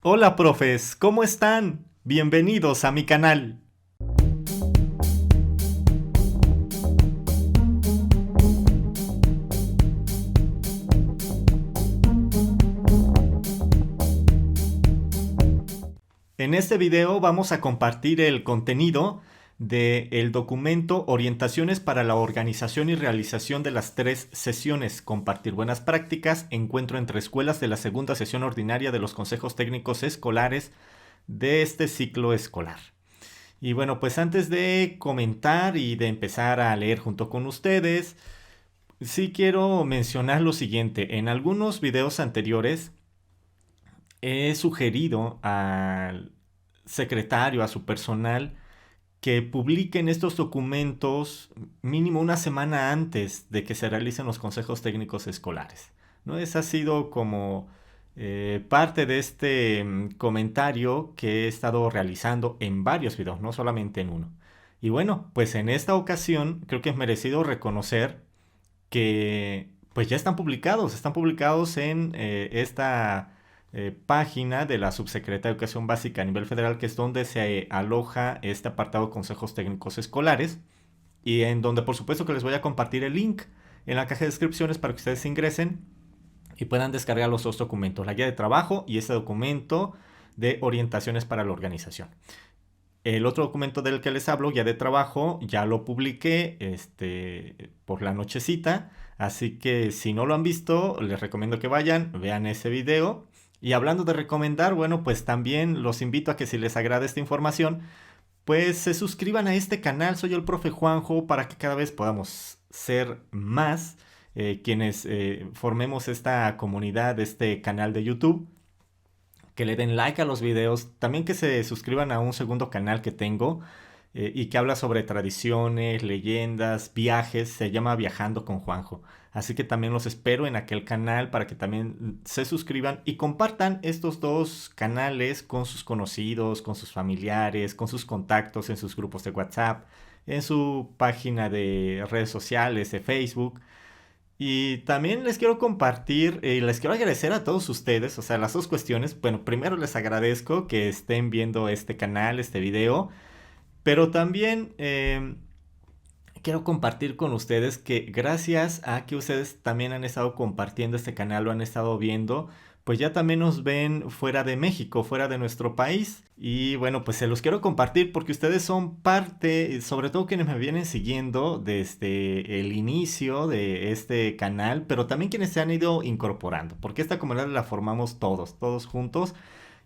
Hola profes, ¿cómo están? Bienvenidos a mi canal. En este video vamos a compartir el contenido del documento Orientaciones para la organización y realización de las 3 sesiones, compartir buenas prácticas, encuentro entre escuelas de la segunda sesión ordinaria de los consejos técnicos escolares de este ciclo escolar. Y bueno, pues antes de comentar y de empezar a leer junto con ustedes, sí quiero mencionar lo siguiente. En algunos videos anteriores he sugerido al secretario, a su personal, que publiquen estos documentos mínimo una semana antes de que se realicen los consejos técnicos escolares. ¿No? Esa ha sido como parte de este comentario que he estado realizando en varios videos, no solamente en uno. Y bueno, pues en esta ocasión creo que es merecido reconocer que pues ya están publicados en esta página de la Subsecretaría de Educación Básica a nivel federal, que es donde se aloja este apartado Consejos Técnicos Escolares, y en donde por supuesto que les voy a compartir el link en la caja de descripciones para que ustedes ingresen y puedan descargar los 2 documentos, la guía de trabajo y este documento de orientaciones para la organización. El otro documento del que les hablo, ya de trabajo, ya lo publiqué por la nochecita. Así que si no lo han visto, les recomiendo que vayan, vean ese video. Y hablando de recomendar, bueno, pues también los invito a que si les agrada esta información, pues se suscriban a este canal. Soy el profe Juanjo para que cada vez podamos ser más quienes formemos esta comunidad, este canal de YouTube, que le den like a los videos, también que se suscriban a un segundo canal que tengo y que habla sobre tradiciones, leyendas, viajes, se llama Viajando con Juanjo. Así que también los espero en aquel canal para que también se suscriban y compartan estos 2 canales con sus conocidos, con sus familiares, con sus contactos en sus grupos de WhatsApp, en su página de redes sociales, de Facebook. Y también les quiero compartir y les quiero agradecer a todos ustedes, o sea, las 2 cuestiones. Bueno, primero les agradezco que estén viendo este canal, este video, pero también quiero compartir con ustedes que gracias a que ustedes también han estado compartiendo este canal, lo han estado viendo, pues ya también nos ven fuera de México, fuera de nuestro país. Y bueno, pues se los quiero compartir porque ustedes son parte, sobre todo quienes me vienen siguiendo desde el inicio de este canal, pero también quienes se han ido incorporando, porque esta comunidad la formamos todos, todos juntos.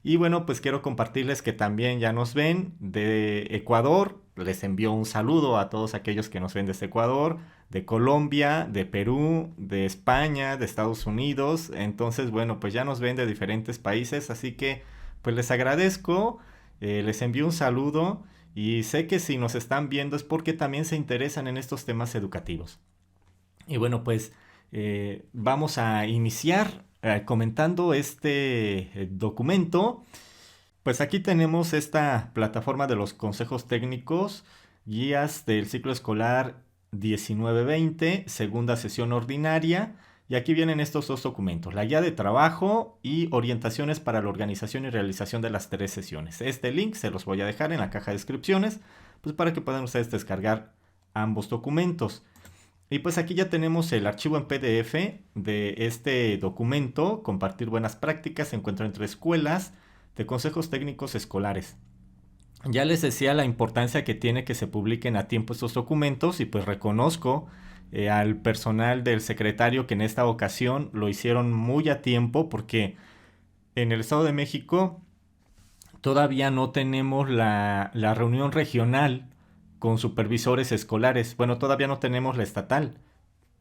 Y bueno, pues quiero compartirles que también ya nos ven de Ecuador. Les envío un saludo a todos aquellos que nos ven desde Ecuador, de Colombia, de Perú, de España, de Estados Unidos. Entonces, bueno, pues ya nos ven de diferentes países. Así que, pues les agradezco, les envío un saludo y sé que si nos están viendo es porque también se interesan en estos temas educativos. Y bueno, pues vamos a iniciar comentando este documento. Pues aquí tenemos esta plataforma de los consejos técnicos, guías del ciclo escolar 19-20, segunda sesión ordinaria. Y aquí vienen estos 2 documentos, la guía de trabajo y orientaciones para la organización y realización de las 3 sesiones. Este link se los voy a dejar en la caja de descripciones, pues para que puedan ustedes descargar ambos documentos. Y pues aquí ya tenemos el archivo en PDF de este documento, compartir buenas prácticas, encuentro entre escuelas, de consejos técnicos escolares. Ya les decía la importancia que tiene que se publiquen a tiempo estos documentos y pues reconozco al personal del secretario que en esta ocasión lo hicieron muy a tiempo porque en el Estado de México todavía no tenemos la reunión regional con supervisores escolares. Bueno, todavía no tenemos la estatal,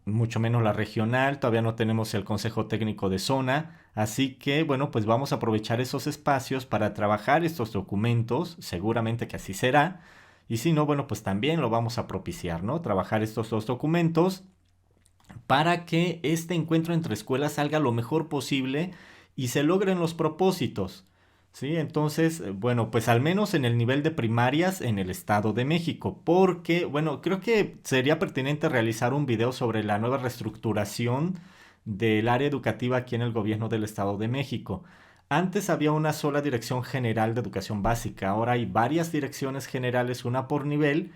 mucho menos la regional, todavía no tenemos el Consejo Técnico de Zona, así que bueno, pues vamos a aprovechar esos espacios para trabajar estos documentos, seguramente que así será, y si no, bueno, pues también lo vamos a propiciar, ¿no? Trabajar estos 2 documentos para que este encuentro entre escuelas salga lo mejor posible y se logren los propósitos. ¿Sí? Entonces, bueno, pues al menos en el nivel de primarias en el Estado de México, porque, bueno, creo que sería pertinente realizar un video sobre la nueva reestructuración del área educativa aquí en el gobierno del Estado de México. Antes había una sola dirección general de educación básica, ahora hay varias direcciones generales, una por nivel,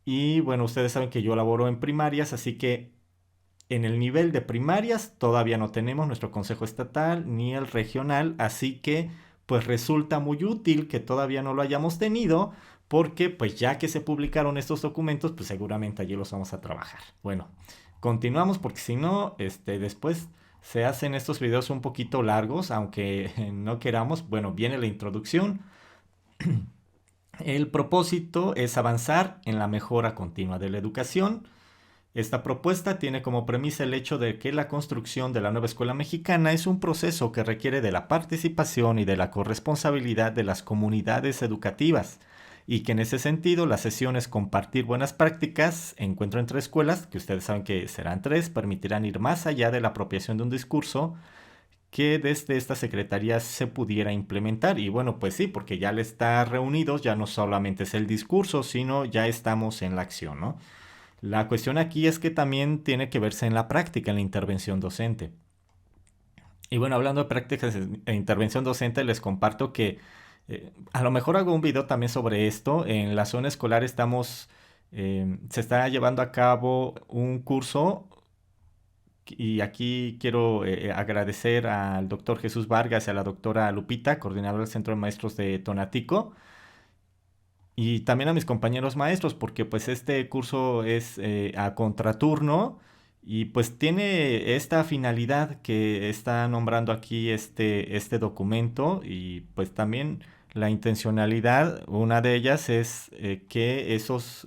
y bueno, ustedes saben que yo laboro en primarias, así que en el nivel de primarias todavía no tenemos nuestro consejo estatal ni el regional, así que pues resulta muy útil que todavía no lo hayamos tenido, porque pues ya que se publicaron estos documentos, pues seguramente allí los vamos a trabajar. Bueno, continuamos porque si no, después se hacen estos videos un poquito largos, aunque no queramos. Bueno, viene la introducción. El propósito es avanzar en la mejora continua de la educación. Esta propuesta tiene como premisa el hecho de que la construcción de la nueva escuela mexicana es un proceso que requiere de la participación y de la corresponsabilidad de las comunidades educativas, y que en ese sentido las sesiones Compartir Buenas Prácticas, Encuentro entre Escuelas, que ustedes saben que serán 3, permitirán ir más allá de la apropiación de un discurso que desde esta secretaría se pudiera implementar. Y bueno, pues sí, porque ya al estar reunidos ya no solamente es el discurso, sino ya estamos en la acción, ¿no? La cuestión aquí es que también tiene que verse en la práctica, en la intervención docente. Y bueno, hablando de prácticas e intervención docente, les comparto que a lo mejor hago un video también sobre esto. En la zona escolar se está llevando a cabo un curso, y aquí quiero agradecer al doctor Jesús Vargas y a la doctora Lupita, coordinadora del Centro de Maestros de Tonatico, y también a mis compañeros maestros, porque pues este curso es a contraturno, y pues tiene esta finalidad que está nombrando aquí este documento. Y pues también la intencionalidad, una de ellas es que esos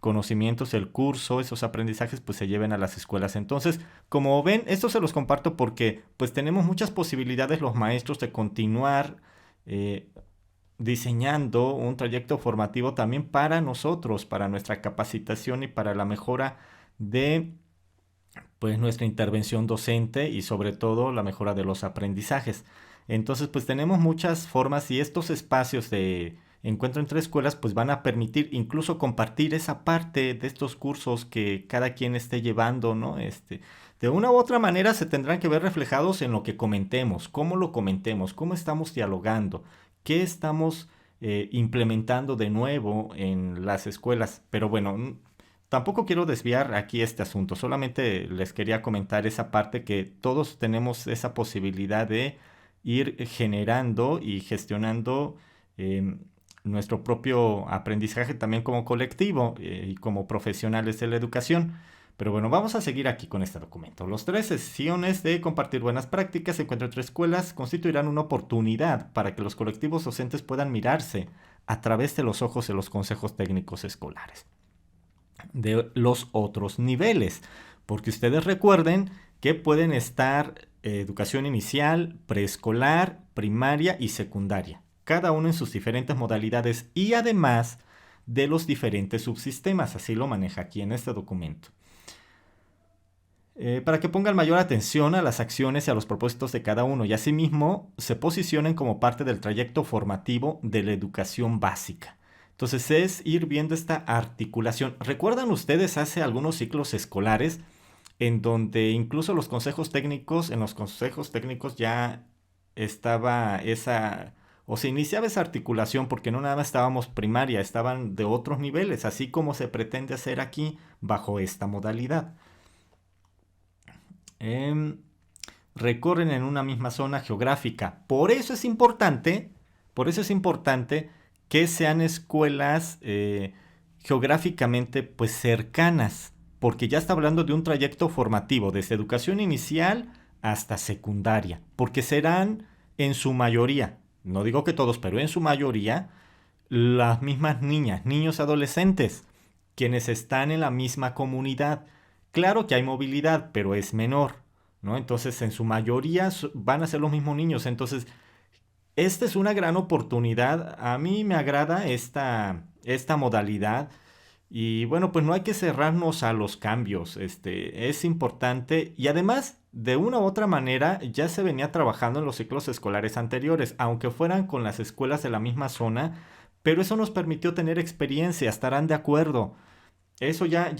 conocimientos, el curso, esos aprendizajes pues se lleven a las escuelas. Entonces, como ven, esto se los comparto porque pues tenemos muchas posibilidades los maestros de continuar eh, diseñando un trayecto formativo también para nosotros, para nuestra capacitación y para la mejora de pues nuestra intervención docente, y sobre todo la mejora de los aprendizajes. Entonces, pues tenemos muchas formas, y estos espacios de encuentro entre escuelas pues van a permitir incluso compartir esa parte de estos cursos que cada quien esté llevando, ¿no? De una u otra manera se tendrán que ver reflejados en lo que comentemos, cómo lo comentemos, cómo estamos dialogando, qué estamos implementando de nuevo en las escuelas. Pero bueno, tampoco quiero desviar aquí este asunto, solamente les quería comentar esa parte, que todos tenemos esa posibilidad de ir generando y gestionando eh, nuestro propio aprendizaje también como colectivo y como profesionales de la educación. Pero bueno, vamos a seguir aquí con este documento. Los 3 sesiones de Compartir Buenas Prácticas, Encuentro entre Escuelas, constituirán una oportunidad para que los colectivos docentes puedan mirarse a través de los ojos de los consejos técnicos escolares de los otros niveles, porque ustedes recuerden que pueden estar educación inicial, preescolar, primaria y secundaria, cada uno en sus diferentes modalidades y además de los diferentes subsistemas. Así lo maneja aquí en este documento. Para que pongan mayor atención a las acciones y a los propósitos de cada uno, y asimismo se posicionen como parte del trayecto formativo de la educación básica. Entonces es ir viendo esta articulación. ¿Recuerdan ustedes hace algunos ciclos escolares en donde incluso en los consejos técnicos ya estaba esa, o se iniciaba esa articulación, porque no nada más estábamos primaria, estaban de otros niveles, así como se pretende hacer aquí bajo esta modalidad? Em, Recorren en una misma zona geográfica. Por eso es importante que sean escuelas geográficamente pues cercanas, porque ya está hablando de un trayecto formativo desde educación inicial hasta secundaria, porque serán en su mayoría, no digo que todos, pero en su mayoría, las mismas niñas, niños, adolescentes, quienes están en la misma comunidad. Claro que hay movilidad, pero es menor, ¿no? Entonces, en su mayoría van a ser los mismos niños. Entonces, esta es una gran oportunidad. A mí me agrada esta modalidad. Y bueno, pues no hay que cerrarnos a los cambios. Es importante. Y además, de una u otra manera, ya se venía trabajando en los ciclos escolares anteriores, aunque fueran con las escuelas de la misma zona. Pero eso nos permitió tener experiencia, estarán de acuerdo. Eso ya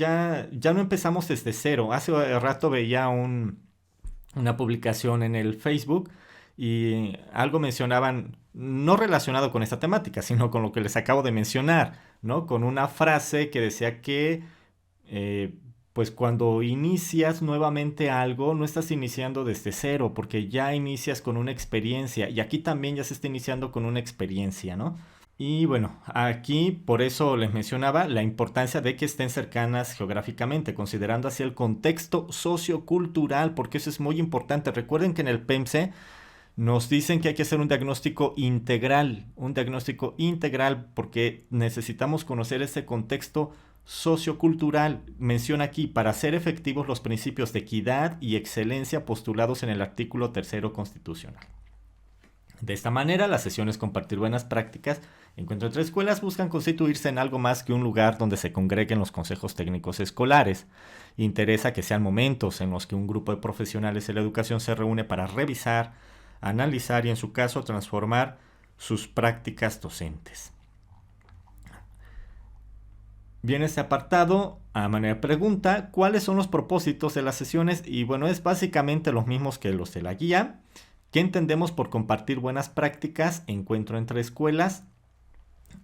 no empezamos desde cero. Hace rato veía una publicación en el Facebook, Y algo mencionaban, no relacionado con esta temática, sino con lo que les acabo de mencionar, ¿no? Con una frase que decía que, eh, pues cuando inicias nuevamente algo, no estás iniciando desde cero, porque ya inicias con una experiencia, y aquí también ya se está iniciando con una experiencia, ¿no? Y bueno, aquí por eso les mencionaba la importancia de que estén cercanas geográficamente, considerando así el contexto sociocultural, porque eso es muy importante. Recuerden que en el PEMSE nos dicen que hay que hacer un diagnóstico integral porque necesitamos conocer ese contexto sociocultural. Menciona aquí, para ser efectivos los principios de equidad y excelencia postulados en el artículo tercero constitucional. De esta manera, las sesiones Compartir Buenas Prácticas Encuentro entre Escuelas buscan constituirse en algo más que un lugar donde se congreguen los consejos técnicos escolares. Interesa que sean momentos en los que un grupo de profesionales de la educación se reúne para revisar, analizar y, en su caso, transformar sus prácticas docentes. Viene este apartado a manera de pregunta: ¿cuáles son los propósitos de las sesiones? Y bueno, es básicamente los mismos que los de la guía. ¿Qué entendemos por compartir buenas prácticas? Encuentro entre escuelas.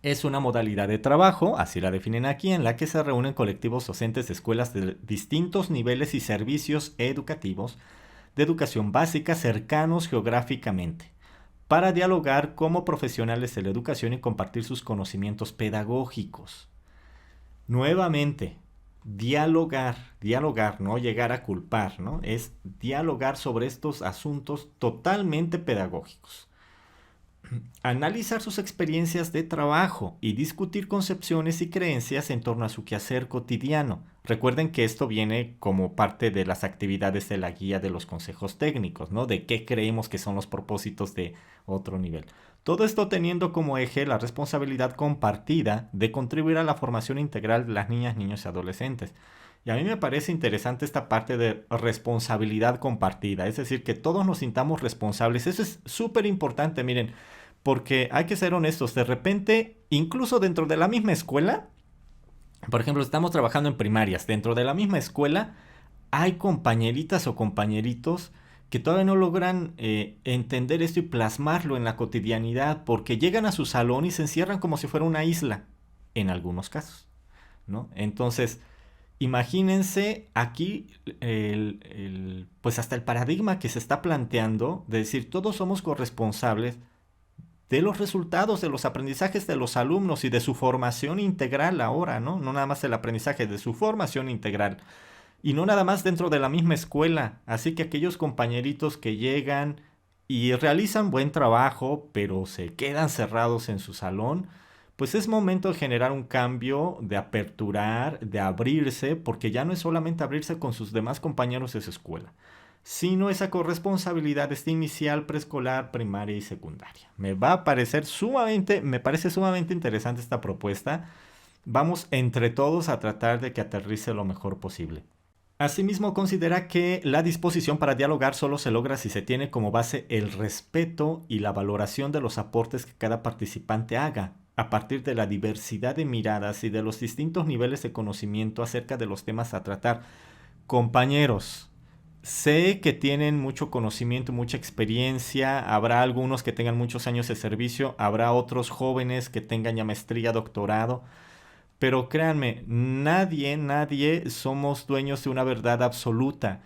Es una modalidad de trabajo, así la definen aquí, en la que se reúnen colectivos docentes de escuelas de distintos niveles y servicios educativos de educación básica cercanos geográficamente, para dialogar como profesionales de la educación y compartir sus conocimientos pedagógicos. Nuevamente, dialogar, no llegar a culpar, ¿no? Es dialogar sobre estos asuntos totalmente pedagógicos. Analizar sus experiencias de trabajo y discutir concepciones y creencias en torno a su quehacer cotidiano. Recuerden que esto viene como parte de las actividades de la guía de los consejos técnicos, ¿no? De qué creemos que son los propósitos de otro nivel. Todo esto teniendo como eje la responsabilidad compartida de contribuir a la formación integral de las niñas, niños y adolescentes. Y a mí me parece interesante esta parte de responsabilidad compartida, es decir, que todos nos sintamos responsables. Eso es súper importante, miren, porque hay que ser honestos, de repente, incluso dentro de la misma escuela, por ejemplo, estamos trabajando en primarias, dentro de la misma escuela hay compañeritas o compañeritos que todavía no logran entender esto y plasmarlo en la cotidianidad, porque llegan a su salón y se encierran como si fuera una isla, en algunos casos, ¿no? Entonces, imagínense aquí pues hasta el paradigma que se está planteando de decir todos somos corresponsables de los resultados, de los aprendizajes de los alumnos y de su formación integral ahora, ¿no? No nada más el aprendizaje, de su formación integral. Y no nada más dentro de la misma escuela. Así que aquellos compañeritos que llegan y realizan buen trabajo, pero se quedan cerrados en su salón, pues es momento de generar un cambio, de aperturar, de abrirse, porque ya no es solamente abrirse con sus demás compañeros de su escuela, sino esa corresponsabilidad este inicial, preescolar, primaria y secundaria. Me parece sumamente interesante esta propuesta. Vamos entre todos a tratar de que aterrice lo mejor posible. Asimismo, considera que la disposición para dialogar solo se logra si se tiene como base el respeto y la valoración de los aportes que cada participante haga, a partir de la diversidad de miradas y de los distintos niveles de conocimiento acerca de los temas a tratar. Compañeros, sé que tienen mucho conocimiento, mucha experiencia, habrá algunos que tengan muchos años de servicio, habrá otros jóvenes que tengan ya maestría, doctorado, pero créanme, nadie somos dueños de una verdad absoluta.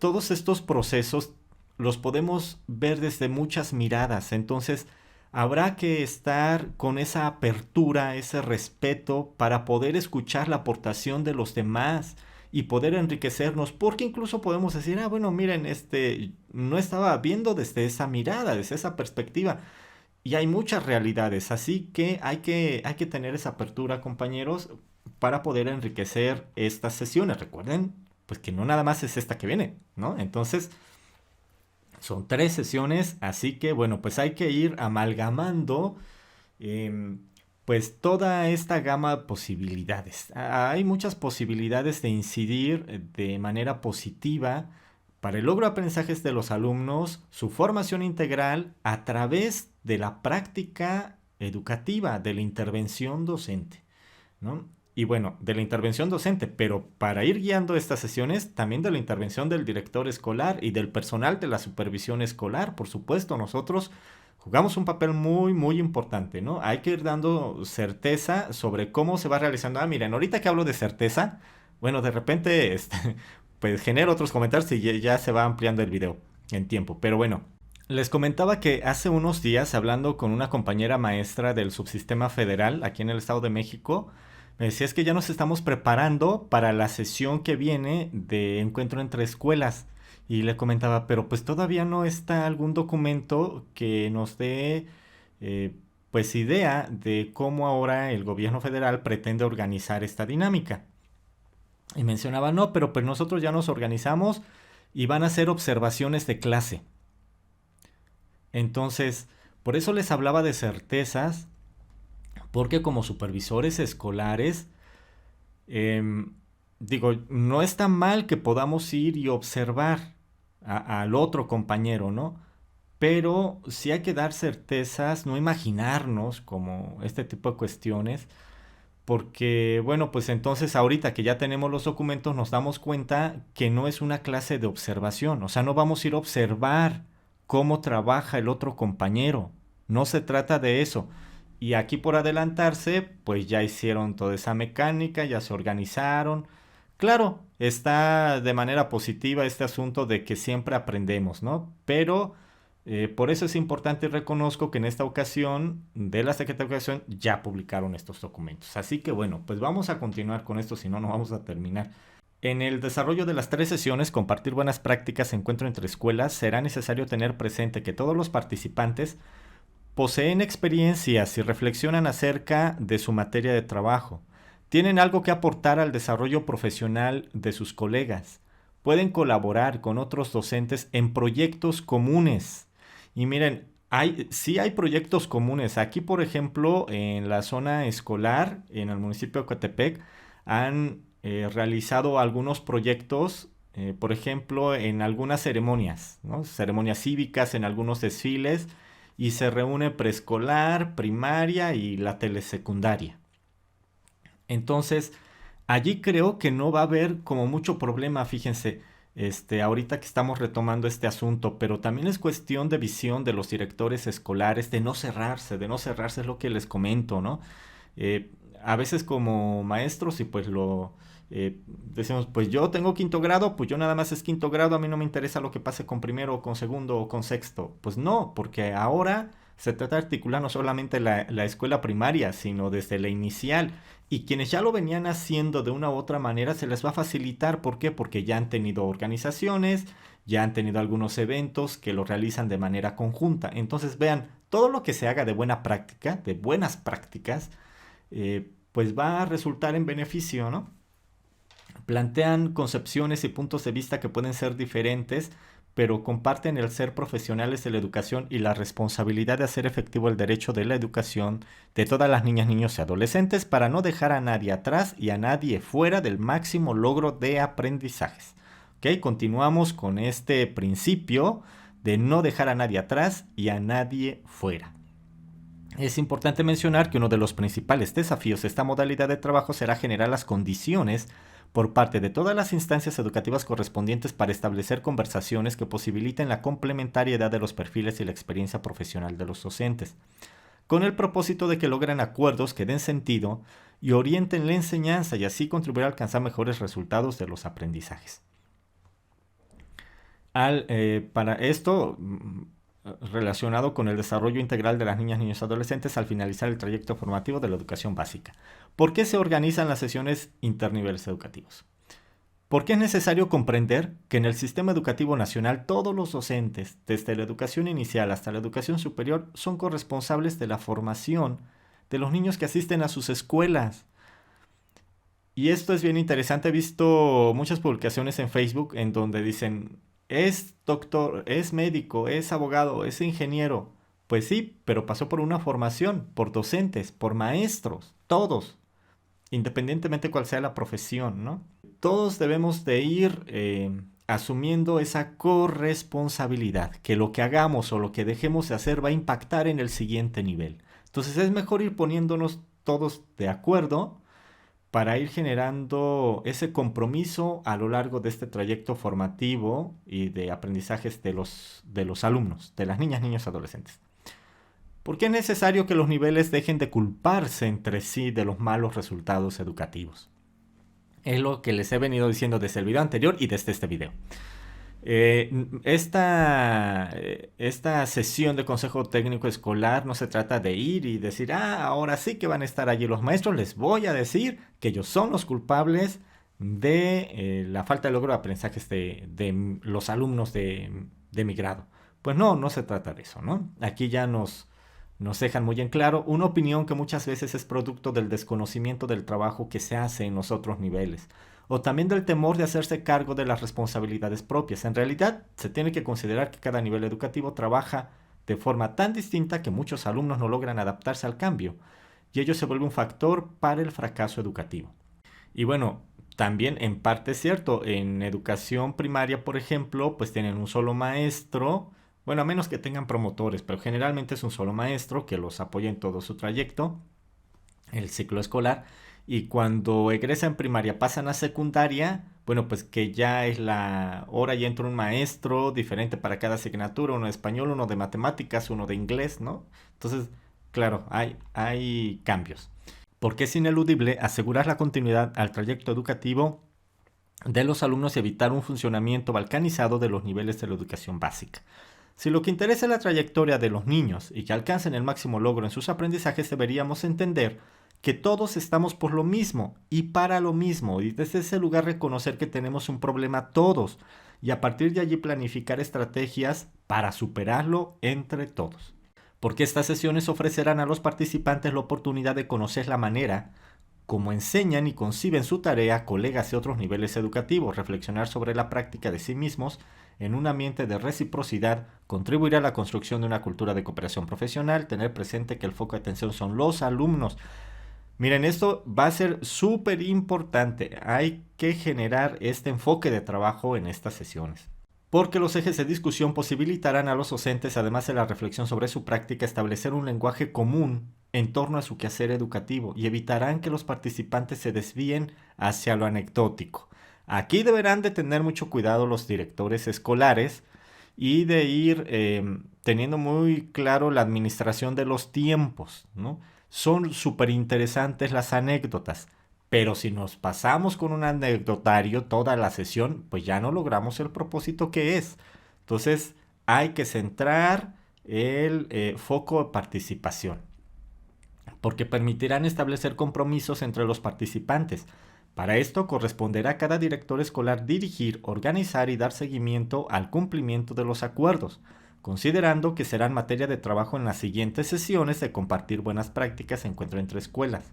Todos estos procesos los podemos ver desde muchas miradas, entonces habrá que estar con esa apertura, ese respeto para poder escuchar la aportación de los demás y poder enriquecernos, porque incluso podemos decir, ah, bueno, miren, no estaba viendo desde esa mirada, desde esa perspectiva. Y hay muchas realidades, así que hay que tener esa apertura, compañeros, para poder enriquecer estas sesiones. Recuerden, pues que no nada más es esta que viene, ¿no? Entonces, son 3 sesiones, así que bueno, pues hay que ir amalgamando em, pues toda esta gama de posibilidades. Hay muchas posibilidades de incidir de manera positiva para el logro de aprendizajes de los alumnos, su formación integral a través de la práctica educativa, de la intervención docente, ¿no? Y bueno, de la intervención docente, pero para ir guiando estas sesiones, también de la intervención del director escolar y del personal de la supervisión escolar. Por supuesto, nosotros jugamos un papel muy, muy importante, ¿no? Hay que ir dando certeza sobre cómo se va realizando. Ah, miren, ahorita que hablo de certeza, bueno, de repente, pues genero otros comentarios y ya se va ampliando el video en tiempo. Pero bueno, les comentaba que hace unos días, hablando con una compañera maestra del subsistema federal aquí en el Estado de México, me decía es que ya nos estamos preparando para la sesión que viene de encuentro entre escuelas. Y le comentaba, pero pues todavía no está algún documento que nos dé eh, pues idea de cómo ahora el gobierno federal pretende organizar esta dinámica. Y mencionaba, no, pero pues nosotros ya nos organizamos y van a hacer observaciones de clase. Entonces, por eso les hablaba de certezas, porque como supervisores escolares, em, digo, no está mal que podamos ir y observar al otro compañero, ¿no? Pero sí hay que dar certezas, no imaginarnos como este tipo de cuestiones, porque, bueno, pues entonces ahorita que ya tenemos los documentos nos damos cuenta que no es una clase de observación, o sea, no vamos a ir a observar cómo trabaja el otro compañero, no se trata de eso. Y aquí por adelantarse, pues ya hicieron toda esa mecánica, ya se organizaron. Claro, está de manera positiva este asunto de que siempre aprendemos, ¿no? Pero por eso es importante y reconozco que en esta ocasión de la Secretaría de Educación ya publicaron estos documentos. Así que bueno, pues vamos a continuar con esto, si no, no vamos a terminar. En el desarrollo de las tres sesiones, compartir buenas prácticas, encuentro entre escuelas, será necesario tener presente que todos los participantes poseen experiencias y reflexionan acerca de su materia de trabajo. Tienen algo que aportar al desarrollo profesional de sus colegas. Pueden colaborar con otros docentes en proyectos comunes. Y miren, sí hay proyectos comunes. Aquí, por ejemplo, en la zona escolar, en el municipio de Coatepec, han realizado algunos proyectos, por ejemplo, en algunas ceremonias, ¿no? Ceremonias cívicas, en algunos desfiles, y se reúne preescolar, primaria y la telesecundaria. Entonces, allí creo que no va a haber como mucho problema, fíjense, ahorita que estamos retomando este asunto, pero también es cuestión de visión de los directores escolares, de no cerrarse es lo que les comento, ¿no? Eh, a veces como maestros y pues decimos, pues yo tengo quinto grado, pues yo nada más es quinto grado, a mí no me interesa lo que pase con primero o con segundo o con sexto. Pues no, porque ahora se trata de articular no solamente la escuela primaria, sino desde la inicial. Y quienes ya lo venían haciendo de una u otra manera se les va a facilitar. ¿Por qué? Porque ya han tenido organizaciones, ya han tenido algunos eventos que lo realizan de manera conjunta. Entonces vean, todo lo que se haga de buena práctica, de buenas prácticas, pues va a resultar en beneficio, ¿no? Plantean concepciones y puntos de vista que pueden ser diferentes, pero comparten el ser profesionales de la educación y la responsabilidad de hacer efectivo el derecho de la educación de todas las niñas, niños y adolescentes para no dejar a nadie atrás y a nadie fuera del máximo logro de aprendizajes. ¿Ok? Continuamos con este principio de no dejar a nadie atrás y a nadie fuera. Es importante mencionar que uno de los principales desafíos de esta modalidad de trabajo será generar las condiciones por parte de todas las instancias educativas correspondientes para establecer conversaciones que posibiliten la complementariedad de los perfiles y la experiencia profesional de los docentes, con el propósito de que logren acuerdos que den sentido y orienten la enseñanza y así contribuir a alcanzar mejores resultados de los aprendizajes. Para esto, relacionado con el desarrollo integral de las niñas, niños y adolescentes al finalizar el trayecto formativo de la educación básica. ¿Por qué se organizan las sesiones interniveles educativos? Porque es necesario comprender que en el sistema educativo nacional todos los docentes, desde la educación inicial hasta la educación superior, son corresponsables de la formación de los niños que asisten a sus escuelas. Y esto es bien interesante, he visto muchas publicaciones en Facebook en donde dicen, es doctor, es médico, es abogado, es ingeniero. Pues sí, pero pasó por una formación, por docentes, por maestros, todos, independientemente cuál sea la profesión, ¿no? Todos debemos de ir asumiendo esa corresponsabilidad, que lo que hagamos o lo que dejemos de hacer va a impactar en el siguiente nivel. Entonces es mejor ir poniéndonos todos de acuerdo para ir generando ese compromiso a lo largo de este trayecto formativo y de aprendizajes de los alumnos, de las niñas, niños, adolescentes. ¿Por qué es necesario que los niveles dejen de culparse entre sí de los malos resultados educativos? Es lo que les he venido diciendo desde el video anterior y desde este video. Esta sesión de consejo técnico escolar no se trata de ir y decir, ahora sí que van a estar allí los maestros, les voy a decir que ellos son los culpables de la falta de logro de aprendizajes de los alumnos de mi grado. Pues no se trata de eso, ¿no? Aquí ya nos dejan muy en claro una opinión que muchas veces es producto del desconocimiento del trabajo que se hace en los otros niveles, o también del temor de hacerse cargo de las responsabilidades propias. En realidad, se tiene que considerar que cada nivel educativo trabaja de forma tan distinta que muchos alumnos no logran adaptarse al cambio, y ello se vuelve un factor para el fracaso educativo. Y bueno, también en parte es cierto, en educación primaria, por ejemplo, pues tienen un solo maestro, bueno, a menos que tengan promotores, pero generalmente es un solo maestro que los apoya en todo su trayecto, el ciclo escolar, y cuando egresan primaria pasan a secundaria, bueno, pues que ya es la hora, ya entra un maestro diferente para cada asignatura, uno de español, uno de matemáticas, uno de inglés, ¿no? Entonces, claro, hay cambios. Porque es ineludible asegurar la continuidad al trayecto educativo de los alumnos y evitar un funcionamiento balcanizado de los niveles de la educación básica. Si lo que interesa es la trayectoria de los niños y que alcancen el máximo logro en sus aprendizajes, deberíamos entender que todos estamos por lo mismo y para lo mismo, y desde ese lugar reconocer que tenemos un problema todos y a partir de allí planificar estrategias para superarlo entre todos. Porque estas sesiones ofrecerán a los participantes la oportunidad de conocer la manera como enseñan y conciben su tarea colegas de otros niveles educativos, reflexionar sobre la práctica de sí mismos en un ambiente de reciprocidad, contribuir a la construcción de una cultura de cooperación profesional, tener presente que el foco de atención son los alumnos. Miren, esto va a ser súper importante. Hay que generar este enfoque de trabajo en estas sesiones. Porque los ejes de discusión posibilitarán a los docentes, además de la reflexión sobre su práctica, establecer un lenguaje común en torno a su quehacer educativo y evitarán que los participantes se desvíen hacia lo anecdótico. Aquí deberán de tener mucho cuidado los directores escolares y de ir teniendo muy claro la administración de los tiempos, ¿no? Son súper interesantes las anécdotas, pero si nos pasamos con un anecdotario toda la sesión, pues ya no logramos el propósito que es. Entonces hay que centrar el foco de participación, porque permitirán establecer compromisos entre los participantes. Para esto corresponderá a cada director escolar dirigir, organizar y dar seguimiento al cumplimiento de los acuerdos, considerando que serán materia de trabajo en las siguientes sesiones de compartir buenas prácticas encuentro entre escuelas.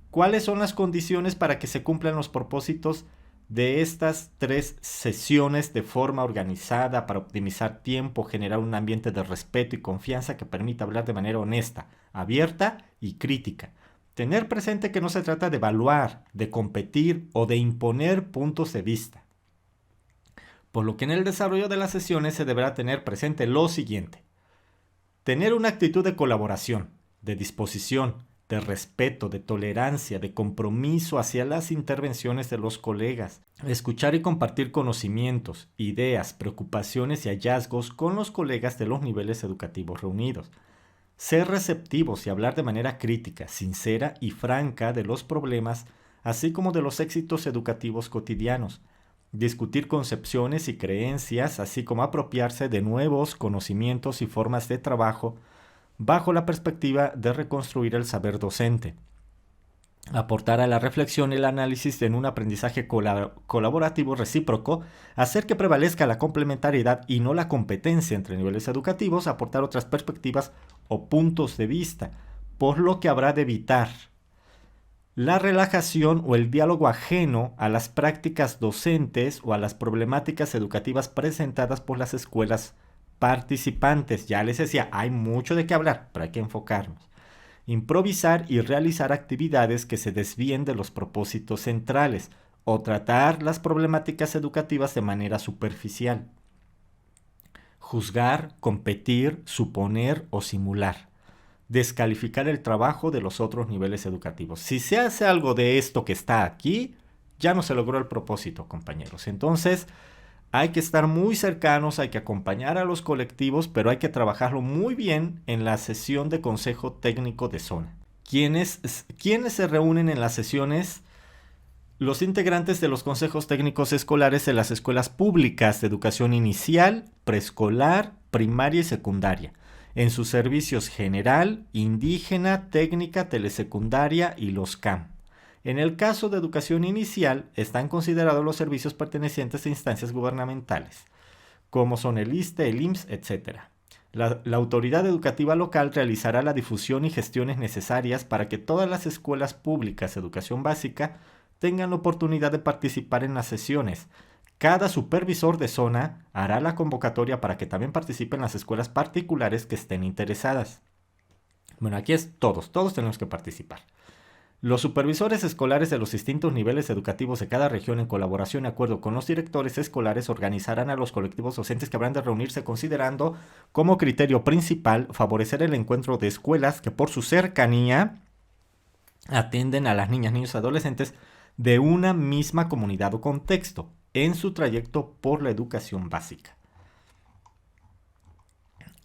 ¿Cuáles son las condiciones para que se cumplan los propósitos de estas 3 sesiones de forma organizada para optimizar tiempo, generar un ambiente de respeto y confianza que permita hablar de manera honesta, abierta y crítica? Tener presente que no se trata de evaluar, de competir o de imponer puntos de vista. Por lo que en el desarrollo de las sesiones se deberá tener presente lo siguiente: tener una actitud de colaboración, de disposición, de respeto, de tolerancia, de compromiso hacia las intervenciones de los colegas, escuchar y compartir conocimientos, ideas, preocupaciones y hallazgos con los colegas de los niveles educativos reunidos, ser receptivos y hablar de manera crítica, sincera y franca de los problemas, así como de los éxitos educativos cotidianos, discutir concepciones y creencias, así como apropiarse de nuevos conocimientos y formas de trabajo, bajo la perspectiva de reconstruir el saber docente. Aportar a la reflexión y el análisis en un aprendizaje colaborativo recíproco, hacer que prevalezca la complementariedad y no la competencia entre niveles educativos, aportar otras perspectivas o puntos de vista, por lo que habrá de evitar la relajación o el diálogo ajeno a las prácticas docentes o a las problemáticas educativas presentadas por las escuelas participantes. Ya les decía, hay mucho de qué hablar, pero hay que enfocarnos. Improvisar y realizar actividades que se desvíen de los propósitos centrales o tratar las problemáticas educativas de manera superficial. Juzgar, competir, suponer o simular. descalificar el trabajo de los otros niveles educativos. Si se hace algo de esto que está aquí, ya no se logró el propósito, compañeros. Entonces, hay que estar muy cercanos, hay que acompañar a los colectivos, pero hay que trabajarlo muy bien en la sesión de consejo técnico de zona. ¿Quiénes se reúnen en las sesiones? Los integrantes de los consejos técnicos escolares de las escuelas públicas de educación inicial, preescolar, primaria y secundaria, en sus servicios general, indígena, técnica, telesecundaria y los CAM. En el caso de educación inicial, están considerados los servicios pertenecientes a instancias gubernamentales, como son el ISSSTE, el IMSS, etc. La autoridad educativa local realizará la difusión y gestiones necesarias para que todas las escuelas públicas de educación básica tengan la oportunidad de participar en las sesiones. Cada supervisor de zona hará la convocatoria para que también participen las escuelas particulares que estén interesadas. Bueno, aquí es todos tenemos que participar. Los supervisores escolares de los distintos niveles educativos de cada región, en colaboración y acuerdo con los directores escolares, organizarán a los colectivos docentes que habrán de reunirse considerando como criterio principal favorecer el encuentro de escuelas que por su cercanía atienden a las niñas, niños y adolescentes de una misma comunidad o contexto en su trayecto por la educación básica.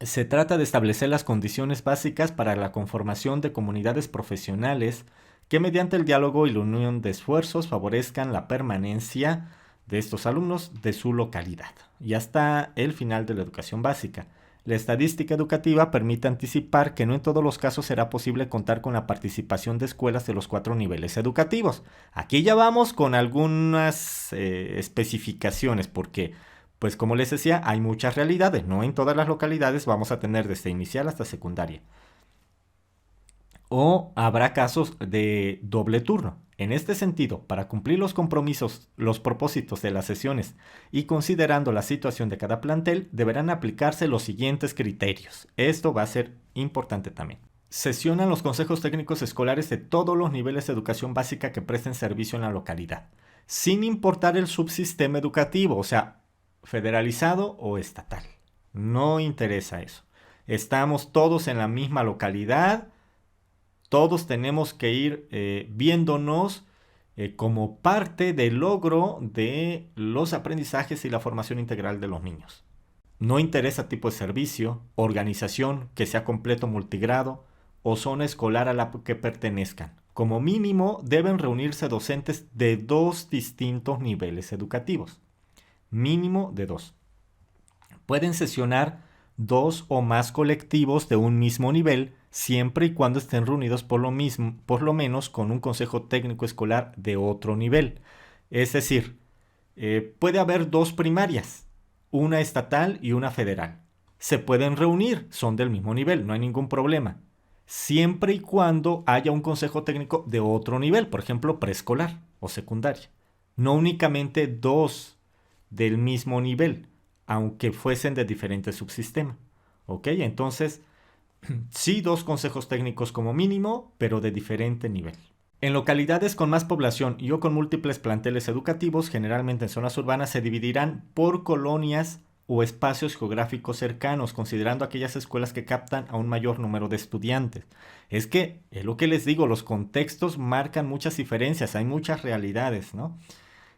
Se trata de establecer las condiciones básicas para la conformación de comunidades profesionales que mediante el diálogo y la unión de esfuerzos favorezcan la permanencia de estos alumnos de su localidad y hasta el final de la educación básica. La estadística educativa permite anticipar que no en todos los casos será posible contar con la participación de escuelas de los 4 niveles educativos. Aquí ya vamos con algunas especificaciones porque, pues como les decía, hay muchas realidades. No en todas las localidades vamos a tener desde inicial hasta secundaria. O habrá casos de doble turno. En este sentido, para cumplir los compromisos, los propósitos de las sesiones y considerando la situación de cada plantel, deberán aplicarse los siguientes criterios. Esto va a ser importante también. Sesionan los consejos técnicos escolares de todos los niveles de educación básica que presten servicio en la localidad, sin importar el subsistema educativo, o sea, federalizado o estatal. No interesa eso. Estamos todos en la misma localidad. Todos tenemos que ir viéndonos como parte del logro de los aprendizajes y la formación integral de los niños. No interesa tipo de servicio, organización, que sea completo multigrado o zona escolar a la que pertenezcan. Como mínimo deben reunirse docentes de 2 distintos niveles educativos. Mínimo de 2. Pueden sesionar 2 o más colectivos de un mismo nivel siempre y cuando estén reunidos por lo menos con un consejo técnico escolar de otro nivel. Es decir, puede haber 2 primarias, una estatal y una federal. Se pueden reunir, son del mismo nivel, no hay ningún problema. Siempre y cuando haya un consejo técnico de otro nivel, por ejemplo, preescolar o secundaria. No únicamente 2 del mismo nivel, aunque fuesen de diferentes subsistemas. ¿Ok? Entonces, sí, 2 consejos técnicos como mínimo, pero de diferente nivel. En localidades con más población y o con múltiples planteles educativos, generalmente en zonas urbanas, se dividirán por colonias o espacios geográficos cercanos, considerando aquellas escuelas que captan a un mayor número de estudiantes. Es lo que les digo, los contextos marcan muchas diferencias, hay muchas realidades, ¿no?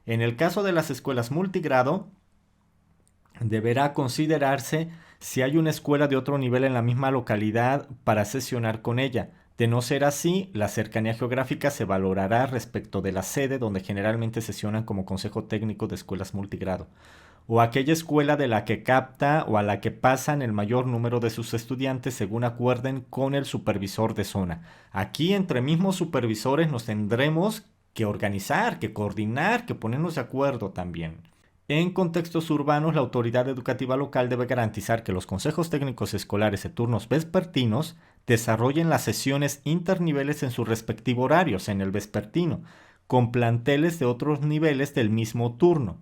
En el caso de las escuelas multigrado, deberá considerarse si hay una escuela de otro nivel en la misma localidad para sesionar con ella. De no ser así, la cercanía geográfica se valorará respecto de la sede donde generalmente sesionan como consejo técnico de escuelas multigrado, o aquella escuela de la que capta o a la que pasan el mayor número de sus estudiantes según acuerden con el supervisor de zona. Aquí entre mismos supervisores nos tendremos que organizar, que coordinar, que ponernos de acuerdo también. En contextos urbanos, la autoridad educativa local debe garantizar que los consejos técnicos escolares de turnos vespertinos desarrollen las sesiones interniveles en sus respectivos horarios en el vespertino, con planteles de otros niveles del mismo turno.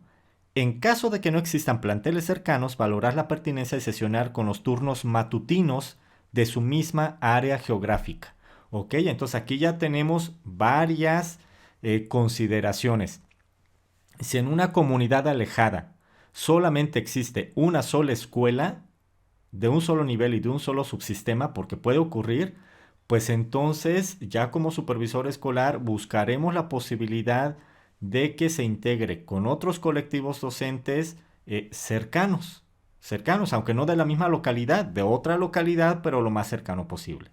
En caso de que no existan planteles cercanos, valorar la pertinencia de sesionar con los turnos matutinos de su misma área geográfica. ¿Ok? Entonces aquí ya tenemos varias consideraciones. Si en una comunidad alejada solamente existe una sola escuela de un solo nivel y de un solo subsistema, porque puede ocurrir, pues entonces ya como supervisor escolar buscaremos la posibilidad de que se integre con otros colectivos docentes cercanos, cercanos, aunque no de la misma localidad, de otra localidad, pero lo más cercano posible.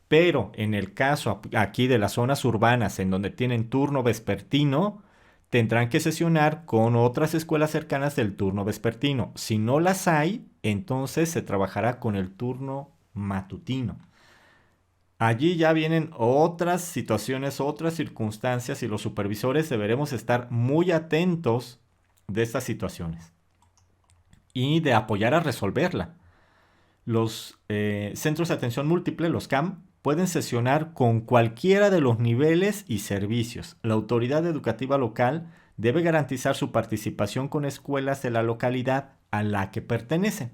Pero en el caso aquí de las zonas urbanas en donde tienen turno vespertino, tendrán que sesionar con otras escuelas cercanas del turno vespertino. Si no las hay, entonces se trabajará con el turno matutino. Allí ya vienen otras situaciones, otras circunstancias y los supervisores deberemos estar muy atentos de estas situaciones y de apoyar a resolverla. Los centros de atención múltiple, los CAM, pueden sesionar con cualquiera de los niveles y servicios. La autoridad educativa local debe garantizar su participación con escuelas de la localidad a la que pertenecen.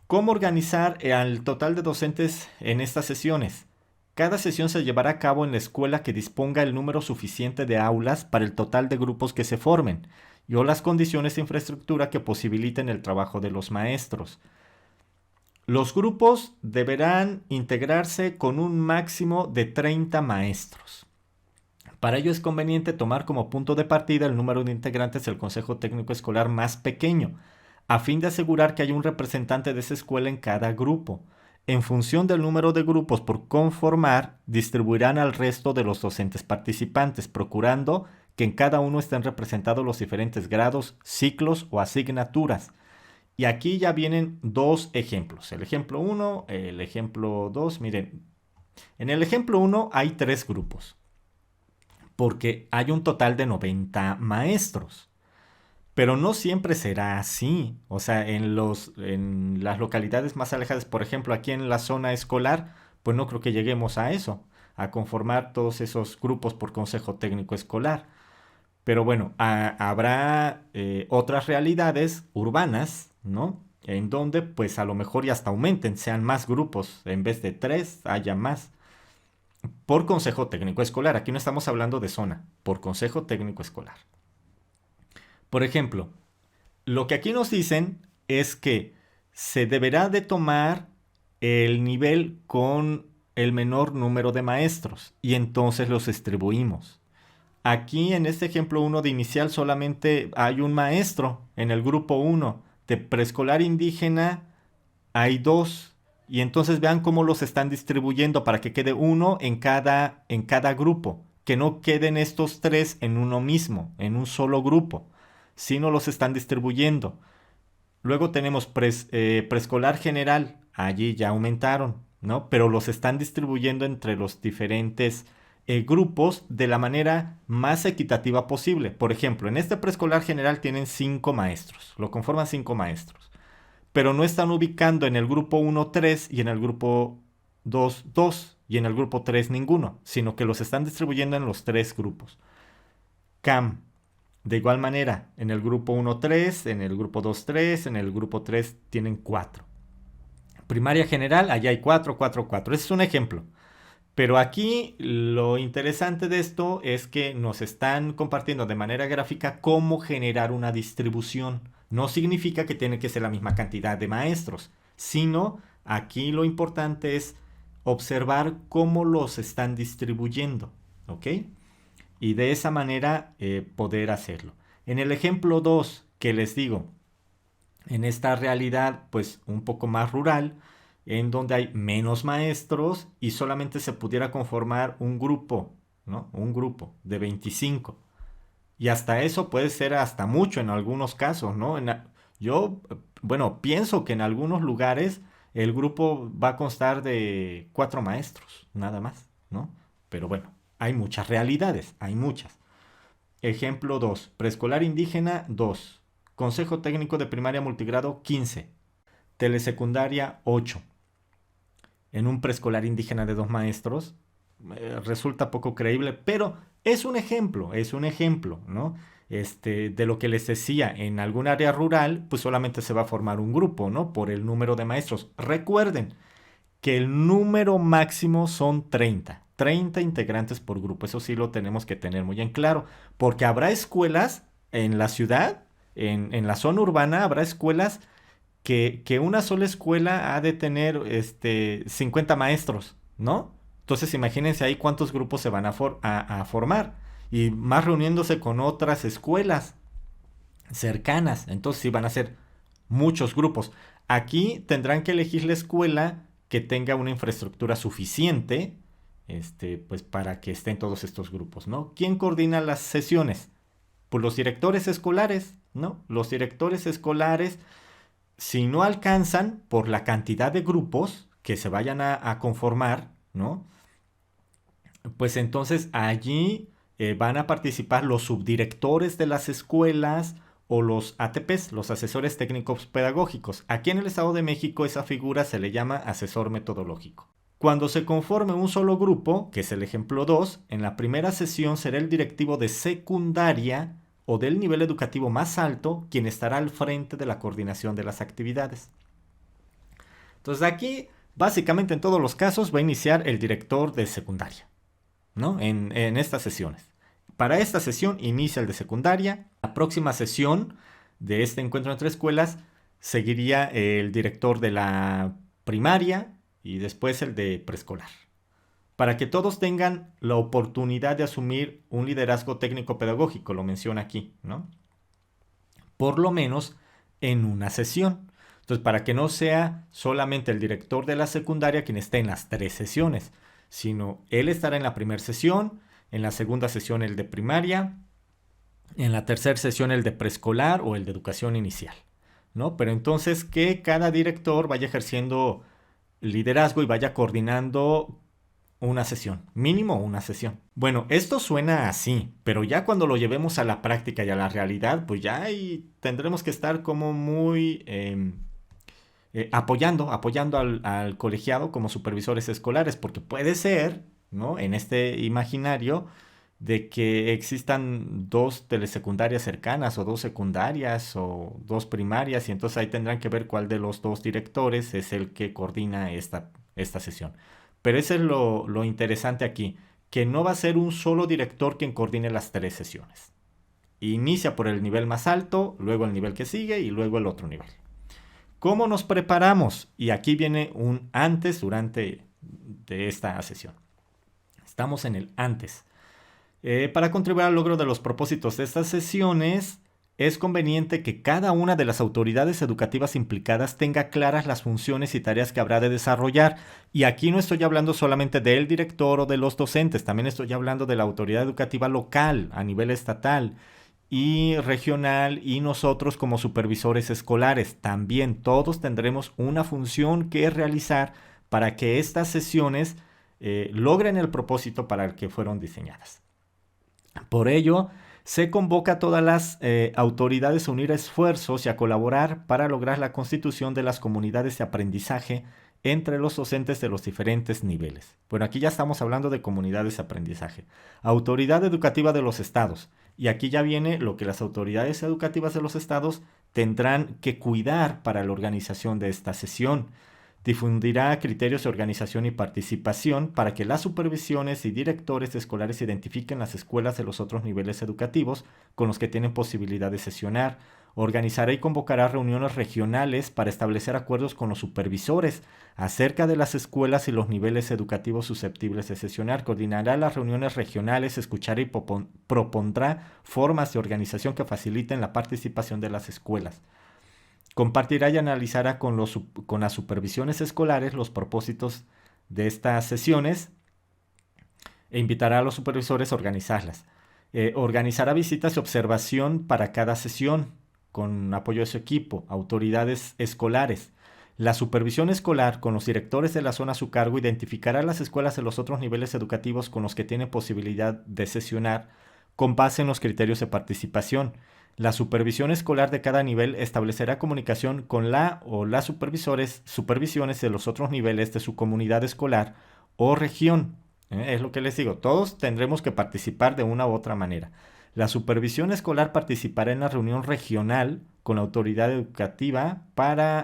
¿Cómo organizar al total de docentes en estas sesiones? Cada sesión se llevará a cabo en la escuela que disponga el número suficiente de aulas para el total de grupos que se formen y o las condiciones de infraestructura que posibiliten el trabajo de los maestros. Los grupos deberán integrarse con un máximo de 30 maestros. Para ello es conveniente tomar como punto de partida el número de integrantes del Consejo Técnico Escolar más pequeño, a fin de asegurar que haya un representante de esa escuela en cada grupo. En función del número de grupos por conformar, distribuirán al resto de los docentes participantes, procurando que en cada uno estén representados los diferentes grados, ciclos o asignaturas. Y aquí ya vienen dos ejemplos. El ejemplo 1, el ejemplo 2. Miren, en el ejemplo 1 hay 3 grupos, porque hay un total de 90 maestros. Pero no siempre será así. O sea, en las localidades más alejadas, por ejemplo, aquí en la zona escolar, pues no creo que lleguemos a eso, a conformar todos esos grupos por consejo técnico escolar. Pero bueno, habrá otras realidades urbanas, ¿no? En donde pues a lo mejor ya hasta aumenten, sean más grupos, en vez de 3, haya más. Por consejo técnico escolar, aquí no estamos hablando de zona, por consejo técnico escolar. Por ejemplo, lo que aquí nos dicen es que se deberá de tomar el nivel con el menor número de maestros y entonces los distribuimos. Aquí en este ejemplo 1 de inicial solamente hay un maestro en el grupo 1. De preescolar indígena hay 2. Y entonces vean cómo los están distribuyendo para que quede uno en cada grupo. Que no queden estos 3 en uno mismo, en un solo grupo, sino los están distribuyendo. Luego tenemos preescolar general. Allí ya aumentaron, ¿no? Pero los están distribuyendo entre los diferentes grupos de la manera más equitativa posible. Por ejemplo, en este preescolar general tienen 5 maestros, lo conforman 5 maestros, pero no están ubicando en el grupo 1 3 y en el grupo 2 2 y en el grupo 3 ninguno, sino que los están distribuyendo en los 3 grupos. CAM, de igual manera, en el grupo 1 3, en el grupo 2 3, en el grupo 3 tienen 4. Primaria general, allá hay 4 4 4. Ese es un ejemplo. Pero aquí lo interesante de esto es que nos están compartiendo de manera gráfica cómo generar una distribución. No significa que tiene que ser la misma cantidad de maestros, sino aquí lo importante es observar cómo los están distribuyendo, ¿ok? Y de esa manera poder hacerlo. En el ejemplo 2 que les digo, en esta realidad pues un poco más rural, en donde hay menos maestros y solamente se pudiera conformar un grupo, ¿no? Un grupo de 25. Y hasta eso puede ser hasta mucho en algunos casos, ¿no? Yo, bueno, pienso que en algunos lugares el grupo va a constar de 4 maestros, nada más, ¿no? Pero bueno, hay muchas realidades, hay muchas. Ejemplo 2, preescolar indígena 2, consejo técnico de primaria multigrado 15, telesecundaria 8. En un preescolar indígena de 2 maestros, resulta poco creíble, pero es un ejemplo, ¿no? De lo que les decía, en algún área rural, pues solamente se va a formar un grupo, ¿no? Por el número de maestros. Recuerden que el número máximo son 30. 30 integrantes por grupo, eso sí lo tenemos que tener muy en claro, porque habrá escuelas en la ciudad, en la zona urbana, habrá escuelas que una sola escuela ha de tener 50 maestros, ¿no? Entonces imagínense ahí cuántos grupos se van a formar. Y más reuniéndose con otras escuelas cercanas. Entonces sí van a ser muchos grupos. Aquí tendrán que elegir la escuela que tenga una infraestructura suficiente, pues para que estén todos estos grupos, ¿no? ¿Quién coordina las sesiones? Pues los directores escolares, ¿no? Los directores escolares, si no alcanzan por la cantidad de grupos que se vayan a conformar, ¿no? Pues entonces allí van a participar los subdirectores de las escuelas o los ATPs, los asesores técnicos pedagógicos. Aquí en el Estado de México esa figura se le llama asesor metodológico. Cuando se conforme un solo grupo, que es el ejemplo 2, en la primera sesión será el directivo de secundaria o del nivel educativo más alto quien estará al frente de la coordinación de las actividades. Entonces aquí, básicamente en todos los casos, va a iniciar el director de secundaria, ¿no? En estas sesiones. Para esta sesión inicia el de secundaria. La próxima sesión de este encuentro entre escuelas seguiría el director de la primaria y después el de preescolar. Para que todos tengan la oportunidad de asumir un liderazgo técnico-pedagógico, lo menciona aquí, ¿no? Por lo menos en una sesión. Entonces, para que no sea solamente el director de la secundaria quien esté en las 3 sesiones, sino él estará en la primera sesión, en la segunda sesión el de primaria, en la tercera sesión el de preescolar o el de educación inicial, ¿no? Pero entonces que cada director vaya ejerciendo liderazgo y vaya coordinando una sesión, mínimo una sesión. Bueno, esto suena así, pero ya cuando lo llevemos a la práctica y a la realidad, pues ya ahí tendremos que estar como muy apoyando al colegiado como supervisores escolares, porque puede ser, ¿no? En este imaginario de que existan 2 telesecundarias cercanas o 2 secundarias o 2 primarias y entonces ahí tendrán que ver cuál de los 2 directores es el que coordina esta sesión. Pero eso es lo interesante aquí, que no va a ser un solo director quien coordine las 3 sesiones. Inicia por el nivel más alto, luego el nivel que sigue y luego el otro nivel. ¿Cómo nos preparamos? Y aquí viene un antes, durante de esta sesión. Estamos en el antes. Para contribuir al logro de los propósitos de estas sesiones, es conveniente que cada una de las autoridades educativas implicadas tenga claras las funciones y tareas que habrá de desarrollar. Y aquí no estoy hablando solamente del director o de los docentes, también estoy hablando de la autoridad educativa local, a nivel estatal y regional, y nosotros como supervisores escolares. También todos tendremos una función que realizar para que estas sesiones logren el propósito para el que fueron diseñadas. Por ello, se convoca a todas las autoridades a unir esfuerzos y a colaborar para lograr la constitución de las comunidades de aprendizaje entre los docentes de los diferentes niveles. Bueno, aquí ya estamos hablando de comunidades de aprendizaje. Autoridad educativa de los estados. Y aquí ya viene lo que las autoridades educativas de los estados tendrán que cuidar para la organización de esta sesión. Difundirá criterios de organización y participación para que las supervisiones y directores escolares identifiquen las escuelas de los otros niveles educativos con los que tienen posibilidad de sesionar. Organizará y convocará reuniones regionales para establecer acuerdos con los supervisores acerca de las escuelas y los niveles educativos susceptibles de sesionar. Coordinará las reuniones regionales, escuchará y propondrá formas de organización que faciliten la participación de las escuelas. Compartirá y analizará con las supervisiones escolares los propósitos de estas sesiones e invitará a los supervisores a organizarlas. Organizará visitas de observación para cada sesión con apoyo de su equipo, autoridades escolares. La supervisión escolar con los directores de la zona a su cargo identificará las escuelas de los otros niveles educativos con los que tiene posibilidad de sesionar con base en los criterios de participación. La supervisión escolar de cada nivel establecerá comunicación con la o las supervisiones de los otros niveles de su comunidad escolar o región. Es lo que les digo, todos tendremos que participar de una u otra manera. La supervisión escolar participará en la reunión regional con la autoridad educativa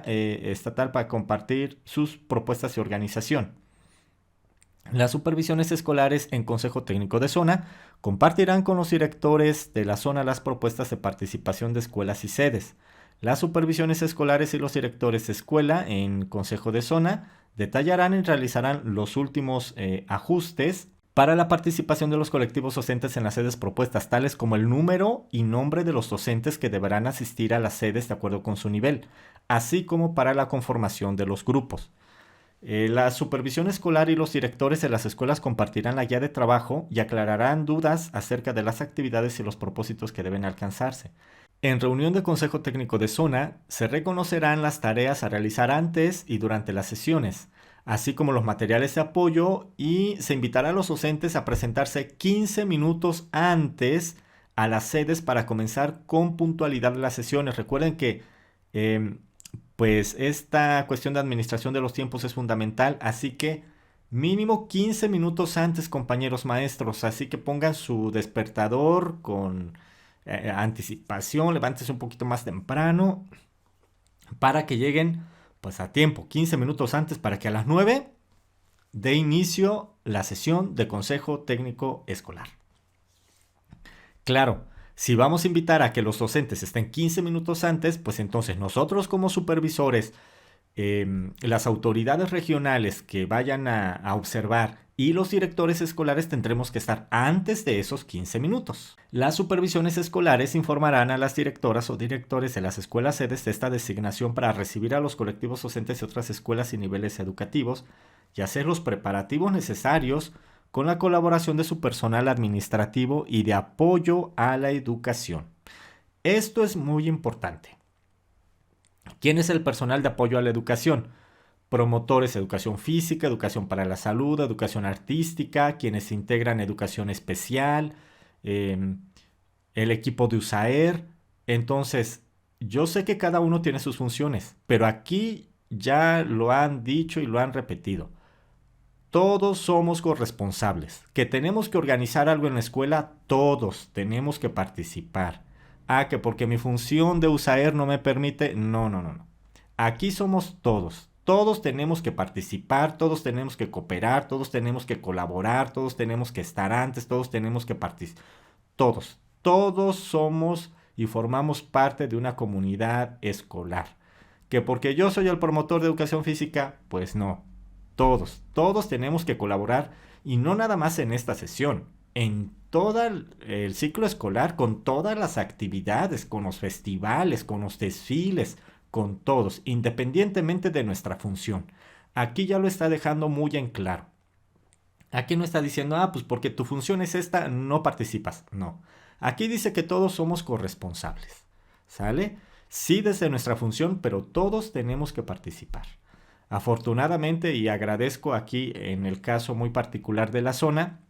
estatal para compartir sus propuestas de organización. Las supervisiones escolares en Consejo Técnico de Zona compartirán con los directores de la zona las propuestas de participación de escuelas y sedes. Las supervisiones escolares y los directores de escuela en consejo de zona detallarán y realizarán los últimos ajustes para la participación de los colectivos docentes en las sedes propuestas, tales como el número y nombre de los docentes que deberán asistir a las sedes de acuerdo con su nivel, así como para la conformación de los grupos. La supervisión escolar y los directores de las escuelas compartirán la guía de trabajo y aclararán dudas acerca de las actividades y los propósitos que deben alcanzarse. En reunión de Consejo Técnico de Zona se reconocerán las tareas a realizar antes y durante las sesiones, así como los materiales de apoyo, y se invitará a los docentes a presentarse 15 minutos antes a las sedes para comenzar con puntualidad las sesiones. Recuerden que eh, pues esta cuestión de administración de los tiempos es fundamental, así que mínimo 15 minutos antes, compañeros maestros, así que pongan su despertador con anticipación, levántense un poquito más temprano para que lleguen pues a tiempo, 15 minutos antes, para que a las 9 dé inicio la sesión de consejo técnico escolar. Claro, si vamos a invitar a que los docentes estén 15 minutos antes, pues entonces nosotros como supervisores, las autoridades regionales que vayan a observar y los directores escolares tendremos que estar antes de esos 15 minutos. Las supervisiones escolares informarán a las directoras o directores de las escuelas sedes de esta designación para recibir a los colectivos docentes de otras escuelas y niveles educativos y hacer los preparativos necesarios con la colaboración de su personal administrativo y de apoyo a la educación. Esto es muy importante. ¿Quién es el personal de apoyo a la educación? Promotores de educación física, educación para la salud, educación artística, quienes integran educación especial, eh, el equipo de USAER. Entonces, yo sé que cada uno tiene sus funciones, pero aquí ya lo han dicho y lo han repetido. Todos somos corresponsables. Que tenemos que organizar algo en la escuela, todos tenemos que participar. Ah, que porque mi función de USAER no me permite. No, no, no, no. Aquí somos todos. Todos tenemos que participar, todos tenemos que cooperar, todos tenemos que colaborar, todos tenemos que estar antes, todos tenemos que participar. Todos. Todos somos y formamos parte de una comunidad escolar. Que porque yo soy el promotor de educación física, pues no. Todos tenemos que colaborar, y no nada más en esta sesión, en todo el ciclo escolar, con todas las actividades, con los festivales, con los desfiles, con todos, independientemente de nuestra función. Aquí ya lo está dejando muy en claro. Aquí no está diciendo, pues porque tu función es esta, no participas. No. Aquí dice que todos somos corresponsables. ¿Sale? Sí, desde nuestra función, pero todos tenemos que participar. Afortunadamente, y agradezco aquí en el caso muy particular de la zona,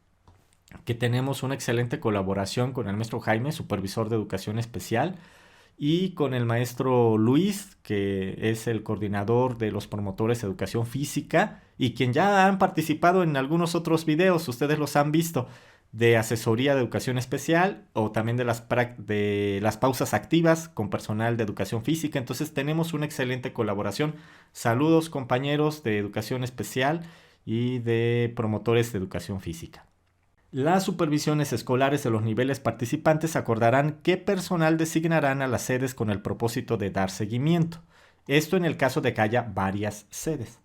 que tenemos una excelente colaboración con el maestro Jaime, supervisor de educación especial, y con el maestro Luis, que es el coordinador de los promotores de educación física y quien ya han participado en algunos otros videos, ustedes los han visto, de asesoría de educación especial o también de las pausas activas con personal de educación física. Entonces tenemos una excelente colaboración. Saludos, compañeros de educación especial y de promotores de educación física. Las supervisiones escolares de los niveles participantes acordarán qué personal designarán a las sedes con el propósito de dar seguimiento. Esto en el caso de que haya varias sedes.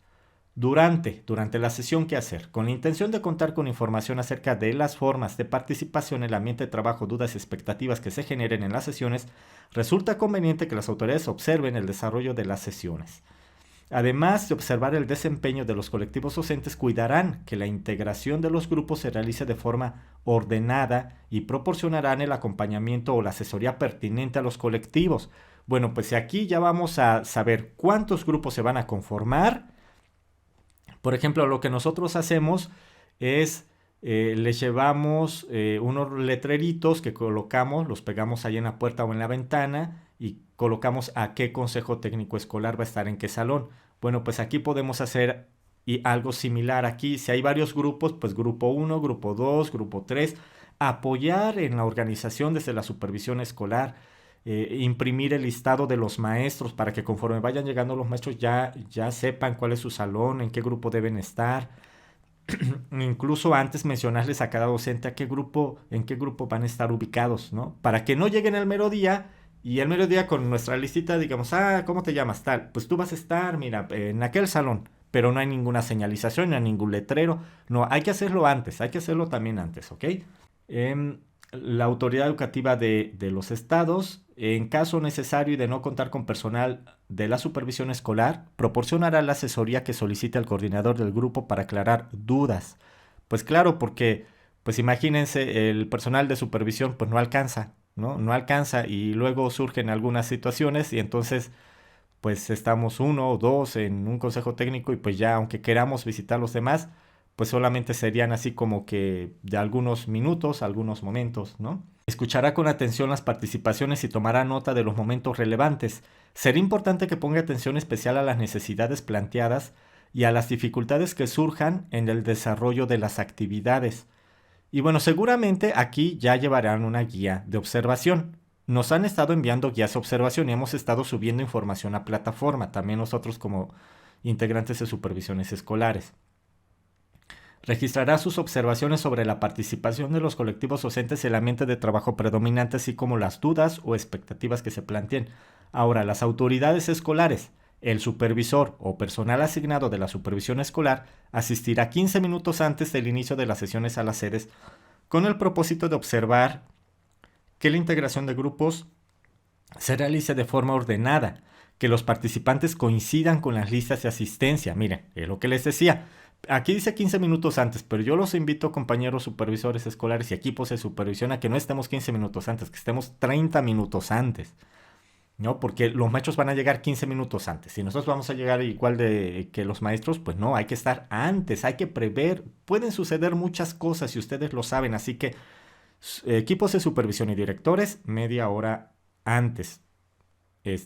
Durante la sesión, ¿qué hacer? Con la intención de contar con información acerca de las formas de participación, el ambiente de trabajo, dudas y expectativas que se generen en las sesiones, resulta conveniente que las autoridades observen el desarrollo de las sesiones. Además de observar el desempeño de los colectivos docentes, cuidarán que la integración de los grupos se realice de forma ordenada y proporcionarán el acompañamiento o la asesoría pertinente a los colectivos. Bueno, pues aquí ya vamos a saber cuántos grupos se van a conformar. Por ejemplo, lo que nosotros hacemos es, les llevamos unos letreritos que colocamos, los pegamos ahí en la puerta o en la ventana y colocamos a qué consejo técnico escolar va a estar en qué salón. Bueno, pues aquí podemos hacer algo similar aquí. Si hay varios grupos, pues grupo 1, grupo 2, grupo 3, apoyar en la organización desde la supervisión escolar, imprimir el listado de los maestros para que conforme vayan llegando los maestros ya sepan cuál es su salón, en qué grupo deben estar. Incluso antes mencionarles a cada docente en qué grupo van a estar ubicados, ¿no? Para que no lleguen al mero día Y al mediodía con nuestra listita, digamos, ¿cómo te llamas? Tal. Pues tú vas a estar, mira, en aquel salón. Pero no hay ninguna señalización, no hay ningún letrero. No, hay que hacerlo antes, hay que hacerlo también antes, ¿ok? Em, la autoridad educativa de los estados, en caso necesario y de no contar con personal de la supervisión escolar, proporcionará la asesoría que solicite al coordinador del grupo para aclarar dudas. Pues claro, porque, pues imagínense, el personal de supervisión pues no alcanza, ¿no? No alcanza y luego surgen algunas situaciones y entonces pues estamos uno o dos en un consejo técnico y pues ya aunque queramos visitar los demás, pues solamente serían así como que de algunos minutos, algunos momentos, ¿no? Escuchará con atención las participaciones y tomará nota de los momentos relevantes. Será importante que ponga atención especial a las necesidades planteadas y a las dificultades que surjan en el desarrollo de las actividades. Y bueno, seguramente aquí ya llevarán una guía de observación. Nos han estado enviando guías de observación y hemos estado subiendo información a plataforma, también nosotros como integrantes de supervisiones escolares. Registrará sus observaciones sobre la participación de los colectivos docentes y el ambiente de trabajo predominante, así como las dudas o expectativas que se planteen. Ahora, las autoridades escolares, el supervisor o personal asignado de la supervisión escolar asistirá 15 minutos antes del inicio de las sesiones a las sedes con el propósito de observar que la integración de grupos se realice de forma ordenada, que los participantes coincidan con las listas de asistencia. Miren, es lo que les decía. Aquí dice 15 minutos antes, pero yo los invito, compañeros supervisores escolares y equipos de supervisión, a que no estemos 15 minutos antes, que estemos 30 minutos antes, ¿no? Porque los maestros van a llegar 15 minutos antes. Si nosotros vamos a llegar igual de que los maestros, pues no, hay que estar antes, hay que prever. Pueden suceder muchas cosas y ustedes lo saben, así que equipos de supervisión y directores, media hora antes.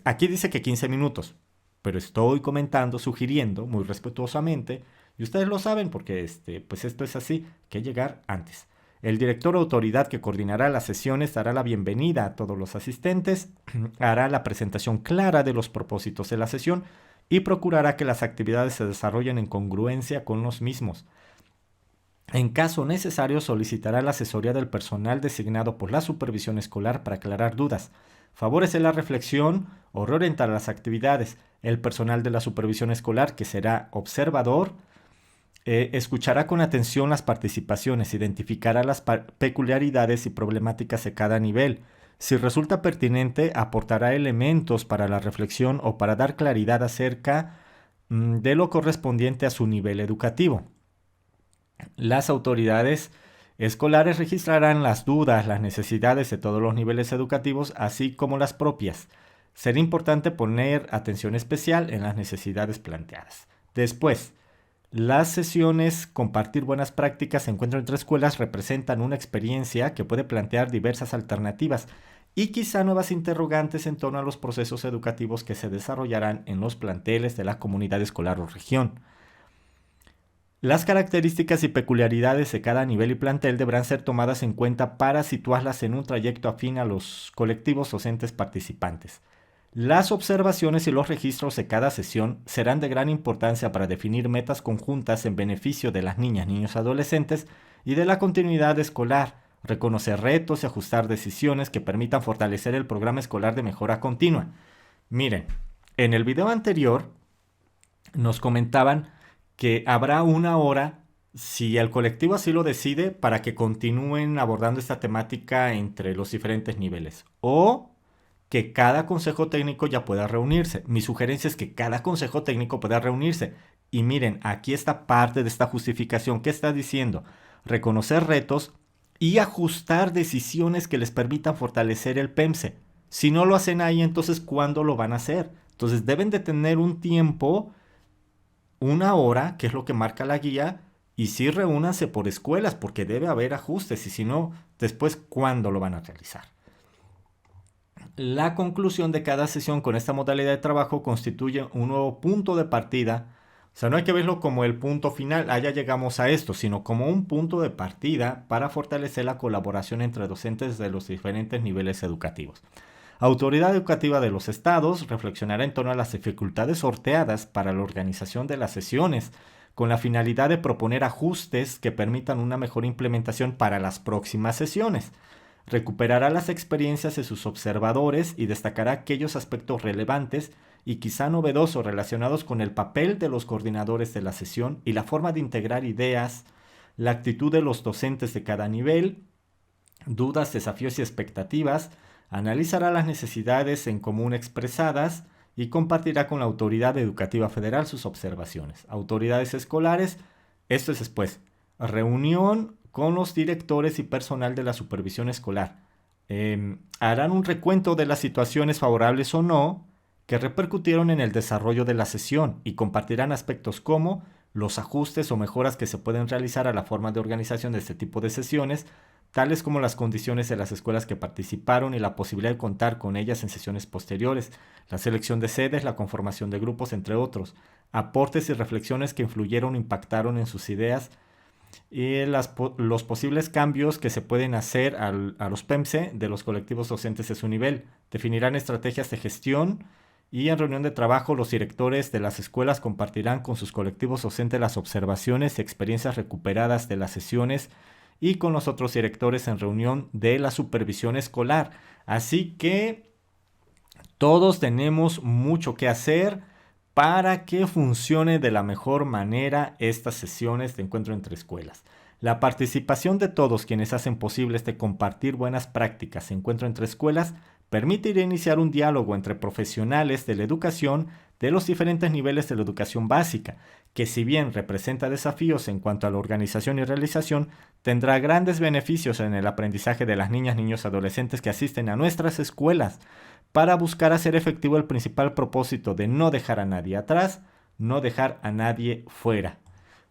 Aquí dice que 15 minutos, pero estoy comentando, sugiriendo muy respetuosamente, y ustedes lo saben porque pues esto es así, que llegar antes. El director o autoridad que coordinará las sesiones dará la bienvenida a todos los asistentes, hará la presentación clara de los propósitos de la sesión y procurará que las actividades se desarrollen en congruencia con los mismos. En caso necesario, solicitará la asesoría del personal designado por la supervisión escolar para aclarar dudas. Favorece la reflexión o reorientar las actividades. El personal de la supervisión escolar, que será observador, escuchará con atención las participaciones, identificará las peculiaridades y problemáticas de cada nivel. Si resulta pertinente, aportará elementos para la reflexión o para dar claridad acerca de lo correspondiente a su nivel educativo. Las autoridades escolares registrarán las dudas, las necesidades de todos los niveles educativos, así como las propias. Será importante poner atención especial en las necesidades planteadas. Después, las sesiones Compartir buenas prácticas, encuentro entre escuelas, representan una experiencia que puede plantear diversas alternativas y quizá nuevas interrogantes en torno a los procesos educativos que se desarrollarán en los planteles de la comunidad escolar o región. Las características y peculiaridades de cada nivel y plantel deberán ser tomadas en cuenta para situarlas en un trayecto afín a los colectivos docentes participantes. Las observaciones y los registros de cada sesión serán de gran importancia para definir metas conjuntas en beneficio de las niñas, niños y adolescentes y de la continuidad escolar, reconocer retos y ajustar decisiones que permitan fortalecer el programa escolar de mejora continua. Miren, en el video anterior nos comentaban que habrá una hora, si el colectivo así lo decide, para que continúen abordando esta temática entre los diferentes niveles. O que cada consejo técnico ya pueda reunirse. Mi sugerencia es que cada consejo técnico pueda reunirse. Y miren, aquí está parte de esta justificación. ¿Qué está diciendo? Reconocer retos y ajustar decisiones que les permitan fortalecer el PEMSE. Si no lo hacen ahí, entonces ¿cuándo lo van a hacer? Entonces deben de tener un tiempo, una hora, que es lo que marca la guía, y sí reúnanse por escuelas, porque debe haber ajustes, y si no, después, ¿cuándo lo van a realizar? La conclusión de cada sesión con esta modalidad de trabajo constituye un nuevo punto de partida. O sea, no hay que verlo como el punto final, ya llegamos a esto, sino como un punto de partida para fortalecer la colaboración entre docentes de los diferentes niveles educativos. Autoridad Educativa de los Estados reflexionará en torno a las dificultades sorteadas para la organización de las sesiones, con la finalidad de proponer ajustes que permitan una mejor implementación para las próximas sesiones. recuperará las experiencias de sus observadores y destacará aquellos aspectos relevantes y quizá novedosos relacionados con el papel de los coordinadores de la sesión y la forma de integrar ideas, la actitud de los docentes de cada nivel, dudas, desafíos y expectativas, analizará las necesidades en común expresadas y compartirá con la Autoridad Educativa Federal sus observaciones. Autoridades escolares, esto es después. Reunión con los directores y personal de la supervisión escolar. Harán un recuento de las situaciones favorables o no que repercutieron en el desarrollo de la sesión y compartirán aspectos como los ajustes o mejoras que se pueden realizar a la forma de organización de este tipo de sesiones, tales como las condiciones de las escuelas que participaron y la posibilidad de contar con ellas en sesiones posteriores, la selección de sedes, la conformación de grupos, entre otros, aportes y reflexiones que influyeron o impactaron en sus ideas y los posibles cambios que se pueden hacer a los PEMSE de los colectivos docentes de su nivel. Definirán estrategias de gestión y en reunión de trabajo los directores de las escuelas compartirán con sus colectivos docentes las observaciones y experiencias recuperadas de las sesiones y con los otros directores en reunión de la supervisión escolar. Así que todos tenemos mucho que hacer para que funcione de la mejor manera estas sesiones de encuentro entre escuelas. La participación de todos quienes hacen posible este compartir buenas prácticas, encuentro entre escuelas, permitirá iniciar un diálogo entre profesionales de la educación de los diferentes niveles de la educación básica, que si bien representa desafíos en cuanto a la organización y realización, tendrá grandes beneficios en el aprendizaje de las niñas, niños y adolescentes que asisten a nuestras escuelas, para buscar hacer efectivo el principal propósito de no dejar a nadie atrás, no dejar a nadie fuera.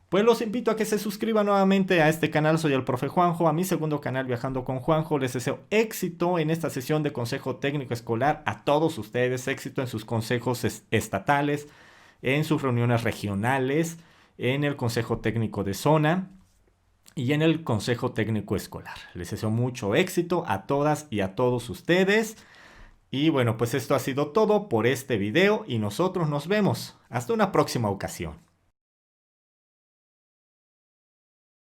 Pues los invito a que se suscriban nuevamente a este canal. Soy el profe Juanjo, a mi segundo canal Viajando con Juanjo. Les deseo éxito en esta sesión de Consejo Técnico Escolar a todos ustedes, éxito en sus consejos estatales, en sus reuniones regionales, en el Consejo Técnico de Zona y en el Consejo Técnico Escolar. Les deseo mucho éxito a todas y a todos ustedes. Y bueno, pues esto ha sido todo por este video y nosotros nos vemos. Hasta una próxima ocasión.